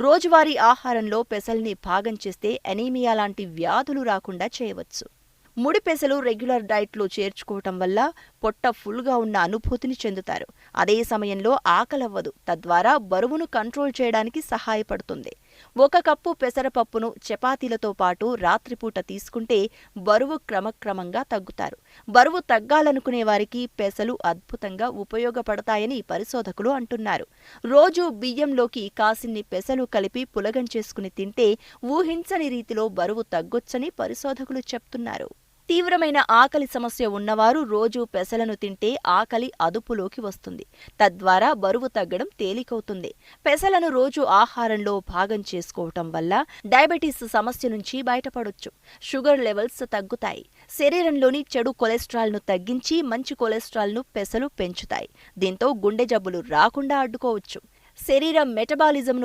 రోజువారీ ఆహారంలో పెసల్ని భాగం చేస్తే అనీమియా లాంటి వ్యాధులు రాకుండా చేయవచ్చు. ముడి పెసలు రెగ్యులర్ డైట్లో చేర్చుకోవటం వల్ల పొట్ట ఫుల్గా ఉన్న అనుభూతిని చెందుతారు. అదే సమయంలో ఆకలవ్వదు. తద్వారా బరువును కంట్రోల్ చేయడానికి సహాయపడుతుంది. 1 కప్పు పెసరపప్పును చపాతీలతో పాటు రాత్రిపూట తీసుకుంటే బరువు క్రమక్రమంగా తగ్గుతారు. బరువు తగ్గాలనుకునే వారికి పెసలు అద్భుతంగా ఉపయోగపడతాయని పరిశోధకులు అంటున్నారు. రోజూ బియ్యంలోకి కాసిన్ని పెసలు కలిపి పులగం చేసుకుని తింటే ఊహించని రీతిలో బరువు తగ్గొచ్చని పరిశోధకులు చెప్తున్నారు. తీవ్రమైన ఆకలి సమస్య ఉన్నవారు రోజూ పెసలను తింటే ఆకలి అదుపులోకి వస్తుంది. తద్వారా బరువు తగ్గడం తేలికవుతుంది. పెసలను రోజు ఆహారంలో భాగం చేసుకోవటం వల్ల డయాబెటీస్ సమస్య నుంచి బయటపడొచ్చు. షుగర్ లెవెల్స్ తగ్గుతాయి. శరీరంలోని చెడు కొలెస్ట్రాల్ను తగ్గించి మంచి కొలెస్ట్రాల్ను పెసలు పెంచుతాయి. దీంతో గుండె జబ్బులు రాకుండా అడ్డుకోవచ్చు. శరీరం మెటబాలిజంను